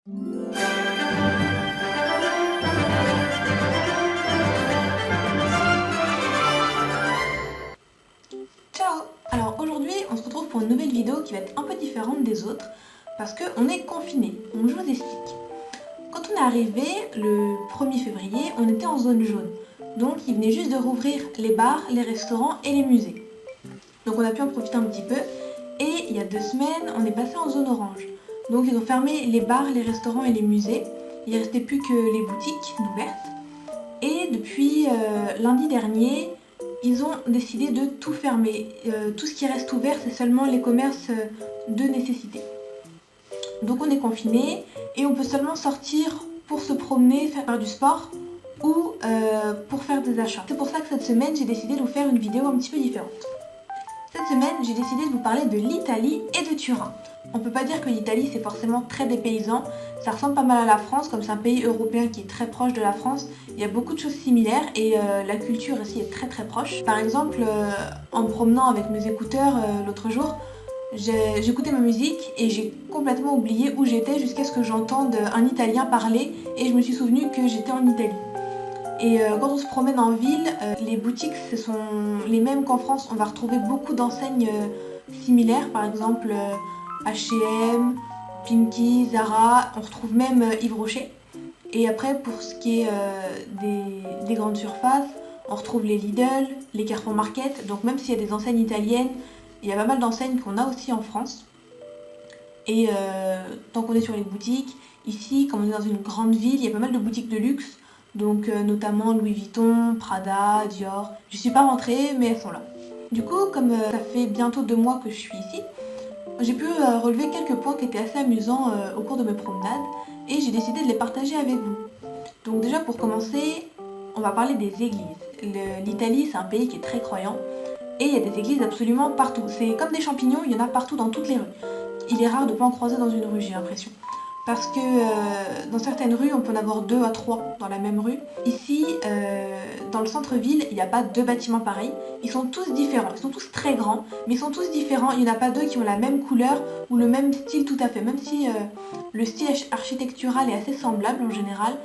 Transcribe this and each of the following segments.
Ciao! Alors aujourd'hui on se retrouve pour une nouvelle vidéo qui va être un peu différente des autres parce qu'on est confiné. Donc je vous explique. Quand on est arrivé le 1er février, on était en zone jaune. Donc il venait juste de rouvrir les bars, les restaurants et les musées. Donc on a pu en profiter un petit peu. Et il y a 2 semaines, on est passé en zone orange. Donc ils ont fermé les bars, les restaurants et les musées. Il ne restait plus que les boutiques ouvertes. Et depuis lundi dernier, ils ont décidé de tout fermer. Tout ce qui reste ouvert, c'est seulement les commerces de nécessité. Donc on est confiné et on peut seulement sortir pour se promener, faire du sport ou pour faire des achats. C'est pour ça que cette semaine, j'ai décidé de vous faire une vidéo un petit peu différente. Cette semaine, j'ai décidé de vous parler de l'Italie et de Turin. On peut pas dire que l'Italie c'est forcément très dépaysant, ça ressemble pas mal à la France, comme c'est un pays européen qui est très proche de la France, il y a beaucoup de choses similaires et la culture aussi est très très proche. Par exemple, en me promenant avec mes écouteurs l'autre jour, j'écoutais ma musique et j'ai complètement oublié où j'étais jusqu'à ce que j'entende un Italien parler et je me suis souvenu que j'étais en Italie. Et quand on se promène en ville, les boutiques ce sont les mêmes qu'en France. On va retrouver beaucoup d'enseignes similaires, par exemple H&M, Pinky, Zara, on retrouve même Yves Rocher. Et après pour ce qui est des grandes surfaces, on retrouve les Lidl, les Carrefour Market. Donc même s'il y a des enseignes italiennes, il y a pas mal d'enseignes qu'on a aussi en France. Et tant qu'on est sur les boutiques, ici comme on est dans une grande ville, il y a pas mal de boutiques de luxe. Donc notamment Louis Vuitton, Prada, Dior. Je suis pas rentrée mais elles sont là. Du coup comme ça fait bientôt 2 mois que je suis ici, j'ai pu relever quelques points qui étaient assez amusants au cours de mes promenades et j'ai décidé de les partager avec vous. Donc déjà pour commencer, on va parler des églises. L'Italie c'est un pays qui est très croyant et il y a des églises absolument partout. C'est comme des champignons, il y en a partout dans toutes les rues. Il est rare de ne pas en croiser dans une rue, j'ai l'impression. Parce que dans certaines rues, on peut en avoir 2 à 3 dans la même rue. Ici, dans le centre-ville, il n'y a pas 2 bâtiments pareils. Ils sont tous différents, ils sont tous très grands, mais ils sont tous différents. Il n'y en a pas 2 qui ont la même couleur ou le même style tout à fait. Même si le style architectural est assez semblable en général,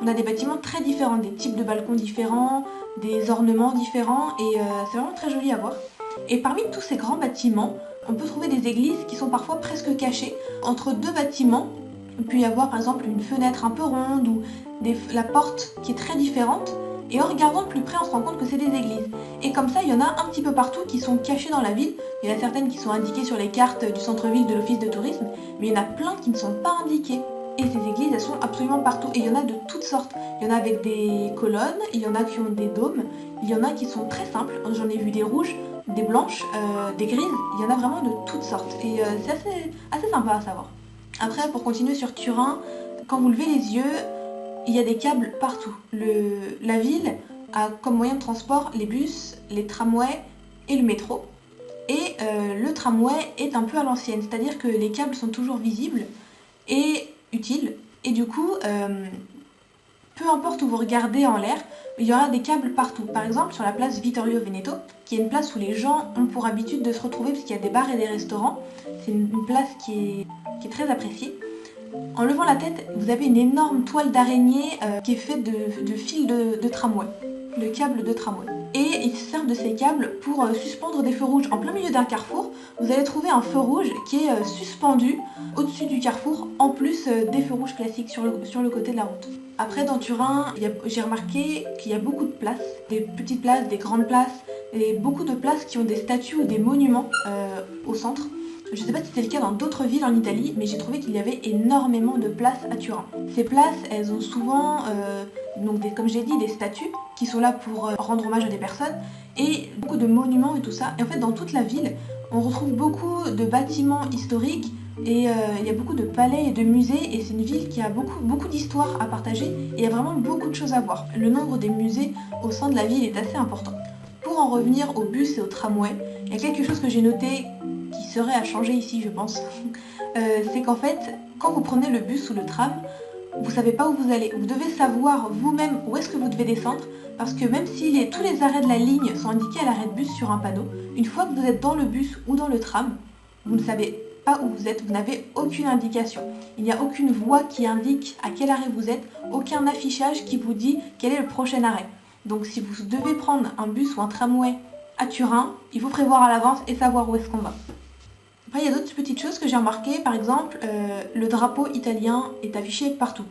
on a des bâtiments très différents, des types de balcons différents, des ornements différents, et c'est vraiment très joli à voir. Et parmi tous ces grands bâtiments, on peut trouver des églises qui sont parfois presque cachées entre 2 bâtiments. Il peut y avoir par exemple une fenêtre un peu ronde ou la porte qui est très différente. Et en regardant de plus près, on se rend compte que c'est des églises. Et comme ça, il y en a un petit peu partout qui sont cachées dans la ville. Il y en a certaines qui sont indiquées sur les cartes du centre-ville de l'office de tourisme, mais il y en a plein qui ne sont pas indiquées. Et ces églises, elles sont absolument partout. Et il y en a de toutes sortes. Il y en a avec des colonnes, il y en a qui ont des dômes, il y en a qui sont très simples. J'en ai vu des rouges, des blanches, des grises. Il y en a vraiment de toutes sortes. Et c'est assez sympa à savoir. Après, pour continuer sur Turin, quand vous levez les yeux, il y a des câbles partout. La ville a comme moyen de transport les bus, les tramways et le métro. Et le tramway est un peu à l'ancienne, c'est-à-dire que les câbles sont toujours visibles et utiles. Et du coup, peu importe où vous regardez en l'air, il y aura des câbles partout. Par exemple, sur la place Vittorio Veneto, qui est une place où les gens ont pour habitude de se retrouver parce qu'il y a des bars et des restaurants. C'est une place qui est très appréciée. En levant la tête, vous avez une énorme toile d'araignée qui est faite de fils de tramway, de câbles de tramway. Et ils se servent de ces câbles pour suspendre des feux rouges. En plein milieu d'un carrefour, vous allez trouver un feu rouge qui est suspendu au-dessus du carrefour, en plus des feux rouges classiques sur le côté de la route. Après, dans Turin, j'ai remarqué qu'il y a beaucoup de places, des petites places, des grandes places, et beaucoup de places qui ont des statues ou des monuments au centre. Je ne sais pas si c'est le cas dans d'autres villes en Italie, mais j'ai trouvé qu'il y avait énormément de places à Turin. Ces places, elles ont souvent, comme j'ai dit, des statues qui sont là pour rendre hommage à des personnes, et beaucoup de monuments et tout ça. Et en fait, dans toute la ville, on retrouve beaucoup de bâtiments historiques, et il y a beaucoup de palais et de musées, et c'est une ville qui a beaucoup d'histoires à partager, et il y a vraiment beaucoup de choses à voir. Le nombre des musées au sein de la ville est assez important. Pour en revenir aux bus et aux tramways, il y a quelque chose que j'ai noté qui serait à changer ici, je pense. C'est qu'en fait, quand vous prenez le bus ou le tram, vous savez pas où vous allez. Vous devez savoir vous-même où est-ce que vous devez descendre, parce que même si tous les arrêts de la ligne sont indiqués à l'arrêt de bus sur un panneau, une fois que vous êtes dans le bus ou dans le tram, vous ne savez pas où vous êtes, vous n'avez aucune indication. Il n'y a aucune voie qui indique à quel arrêt vous êtes, aucun affichage qui vous dit quel est le prochain arrêt. Donc si vous devez prendre un bus ou un tramway à Turin, il faut prévoir à l'avance et savoir où est-ce qu'on va. Après, il y a d'autres petites choses que j'ai remarquées. Par exemple, le drapeau italien est affiché partout.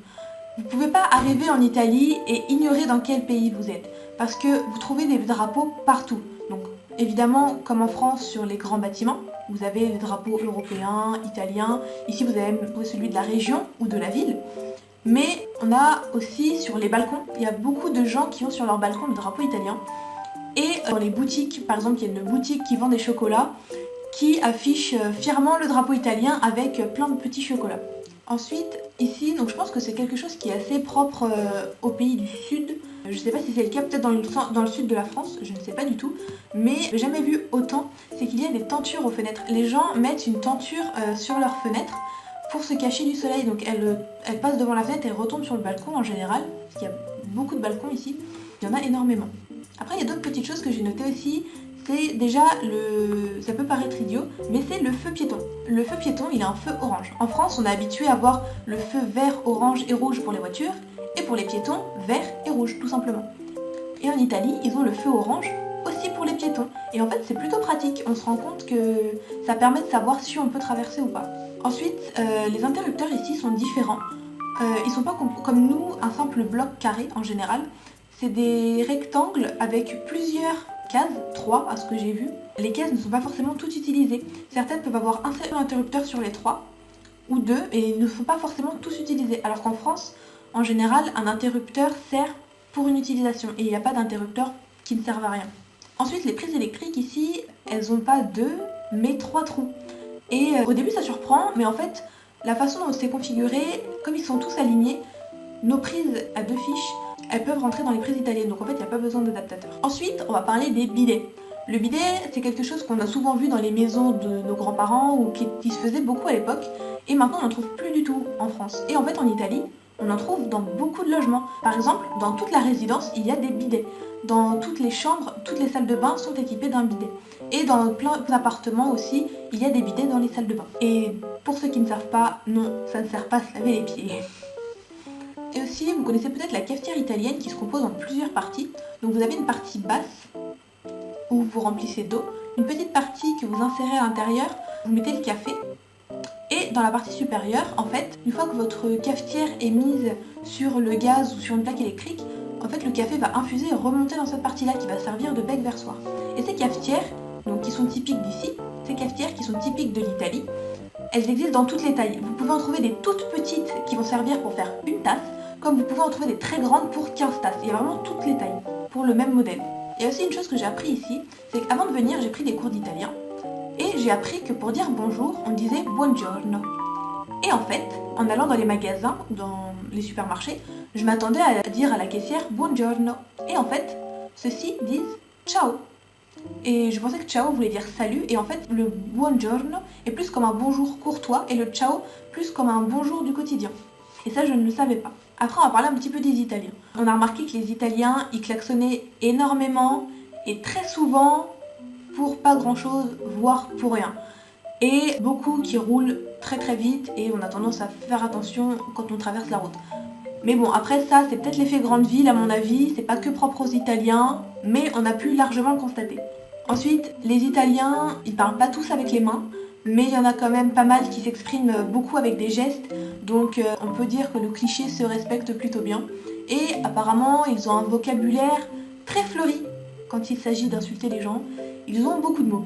Vous ne pouvez pas arriver en Italie et ignorer dans quel pays vous êtes, parce que vous trouvez des drapeaux partout. Donc, évidemment, comme en France, sur les grands bâtiments, vous avez les drapeaux européens, italiens. Ici, vous avez celui de la région ou de la ville. Mais on a aussi sur les balcons, il y a beaucoup de gens qui ont sur leur balcon le drapeau italien. Et dans les boutiques, par exemple, il y a une boutique qui vend des chocolats, qui affiche fièrement le drapeau italien avec plein de petits chocolats. Ensuite, ici, donc je pense que c'est quelque chose qui est assez propre aux pays du sud. Je ne sais pas si c'est le cas peut-être dans le sud de la France, je ne sais pas du tout. Mais je n'ai jamais vu autant, c'est qu'il y a des tentures aux fenêtres. Les gens mettent une tenture sur leurs fenêtres pour se cacher du soleil. Donc elle passe devant la fenêtre et retombe sur le balcon en général, parce qu'il y a beaucoup de balcons ici. Il y en a énormément. Après, il y a d'autres petites choses que j'ai notées aussi. C'est déjà, ça peut paraître idiot, mais c'est le feu piéton. Le feu piéton, il a un feu orange. En France, on est habitué à voir le feu vert, orange et rouge pour les voitures, et pour les piétons, vert et rouge, tout simplement. Et en Italie, ils ont le feu orange aussi pour les piétons. Et en fait, c'est plutôt pratique. On se rend compte que ça permet de savoir si on peut traverser ou pas. Ensuite, les interrupteurs ici sont différents. Ils sont pas comme nous, un simple bloc carré en général. C'est des rectangles avec plusieurs cases, 3 à ce que j'ai vu. Les cases ne sont pas forcément toutes utilisées. Certaines peuvent avoir un seul interrupteur sur les 3 ou 2 et ne sont pas forcément tous utilisés. Alors qu'en France, en général, un interrupteur sert pour une utilisation et il n'y a pas d'interrupteur qui ne servent à rien. Ensuite, les prises électriques ici, elles n'ont pas 2 mais 3 trous. Et au début ça surprend, mais en fait, la façon dont c'est configuré, comme ils sont tous alignés, nos prises à 2 fiches, elles peuvent rentrer dans les prises italiennes, donc en fait il n'y a pas besoin d'adaptateur. Ensuite, on va parler des bidets. Le bidet, c'est quelque chose qu'on a souvent vu dans les maisons de nos grands-parents ou qui se faisait beaucoup à l'époque, et maintenant on n'en trouve plus du tout en France. Et en fait en Italie, on en trouve dans beaucoup de logements. Par exemple, dans toute la résidence, il y a des bidets. Dans toutes les chambres, toutes les salles de bain sont équipées d'un bidet. Et dans plein d'appartements aussi, il y a des bidets dans les salles de bain. Et pour ceux qui ne savent pas, non, ça ne sert pas à se laver les pieds. Et aussi, vous connaissez peut-être la cafetière italienne qui se compose en plusieurs parties. Donc vous avez une partie basse, où vous remplissez d'eau. Une petite partie que vous insérez à l'intérieur, vous mettez le café. Et dans la partie supérieure, en fait, une fois que votre cafetière est mise sur le gaz ou sur une plaque électrique, en fait le café va infuser et remonter dans cette partie-là qui va servir de bec versoir. Et ces cafetières, donc qui sont typiques d'ici, ces cafetières qui sont typiques de l'Italie, elles existent dans toutes les tailles. Vous pouvez en trouver des toutes petites qui vont servir pour faire une tasse, comme vous pouvez en trouver des très grandes pour 15 tasses. Il y a vraiment toutes les tailles pour le même modèle. Il y a aussi une chose que j'ai appris ici, c'est qu'avant de venir, j'ai pris des cours d'italien. Et j'ai appris que pour dire bonjour, on disait buongiorno. Et en fait, en allant dans les magasins, dans les supermarchés, je m'attendais à dire à la caissière buongiorno. Et en fait, ceux-ci disent ciao. Et je pensais que ciao voulait dire salut. Et en fait, le buongiorno est plus comme un bonjour courtois et le ciao plus comme un bonjour du quotidien. Et ça, je ne le savais pas. Après, on va parler un petit peu des Italiens. On a remarqué que les Italiens, ils klaxonnaient énormément et très souvent pour pas grand-chose, voire pour rien. Et beaucoup qui roulent très très vite et on a tendance à faire attention quand on traverse la route. Mais bon, après ça, c'est peut-être l'effet grande ville à mon avis, c'est pas que propre aux Italiens, mais on a pu largement le constater. Ensuite, les Italiens, ils parlent pas tous avec les mains, mais il y en a quand même pas mal qui s'expriment beaucoup avec des gestes, donc on peut dire que le cliché se respecte plutôt bien. Et apparemment, ils ont un vocabulaire très fleuri quand il s'agit d'insulter les gens. Ils ont beaucoup de mots,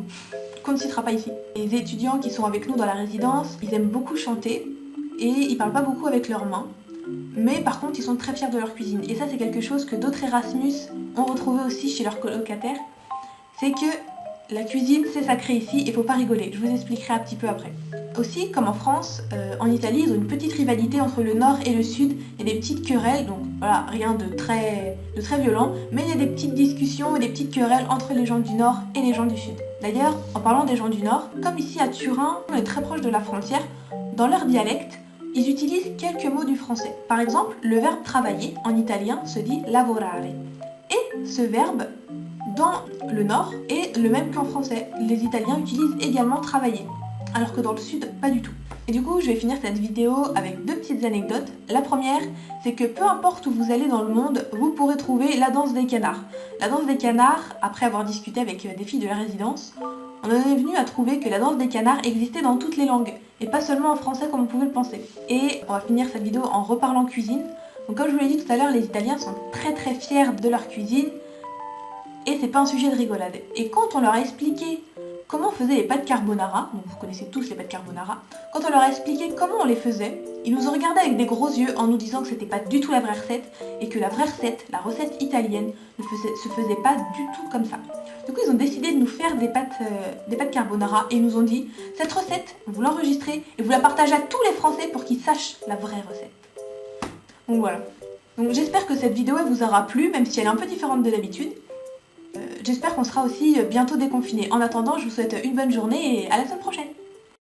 qu'on ne citera pas ici. Les étudiants qui sont avec nous dans la résidence, ils aiment beaucoup chanter et ils parlent pas beaucoup avec leurs mains. Mais par contre, ils sont très fiers de leur cuisine. Et ça, c'est quelque chose que d'autres Erasmus ont retrouvé aussi chez leurs colocataires. C'est que la cuisine, c'est sacré ici et faut pas rigoler. Je vous expliquerai un petit peu après. Aussi, comme en France, en Italie, ils ont une petite rivalité entre le nord et le sud. Il y a des petites querelles, donc voilà, rien de très violent. Mais il y a des petites discussions et des petites querelles entre les gens du nord et les gens du sud. D'ailleurs, en parlant des gens du nord, comme ici à Turin, on est très proche de la frontière, dans leur dialecte, ils utilisent quelques mots du français. Par exemple, le verbe travailler en italien se dit lavorare. Et ce verbe, dans le nord, est le même qu'en français. Les Italiens utilisent également travailler. alors que dans le sud, pas du tout. Et du coup, je vais finir cette vidéo avec 2 petites anecdotes. La première, c'est que peu importe où vous allez dans le monde, vous pourrez trouver la danse des canards. La danse des canards, après avoir discuté avec des filles de la résidence, on en est venu à trouver que la danse des canards existait dans toutes les langues, et pas seulement en français comme on pouvait le penser. Et on va finir cette vidéo en reparlant cuisine. Donc comme je vous l'ai dit tout à l'heure, les Italiens sont très très fiers de leur cuisine, et c'est pas un sujet de rigolade. Et quand on leur a expliqué comment on faisait les pâtes carbonara, donc vous connaissez tous les pâtes carbonara, quand on leur a expliqué comment on les faisait, ils nous ont regardé avec des gros yeux en nous disant que c'était pas du tout la vraie recette, et que la vraie recette, la recette italienne, ne se faisait pas du tout comme ça. Du coup, ils ont décidé de nous faire des pâtes carbonara, et ils nous ont dit, cette recette, vous l'enregistrez, et vous la partagez à tous les Français pour qu'ils sachent la vraie recette. Donc voilà. Donc j'espère que cette vidéo elle vous aura plu, même si elle est un peu différente de d'habitude. J'espère qu'on sera aussi bientôt déconfinés. En attendant, je vous souhaite une bonne journée et à la semaine prochaine.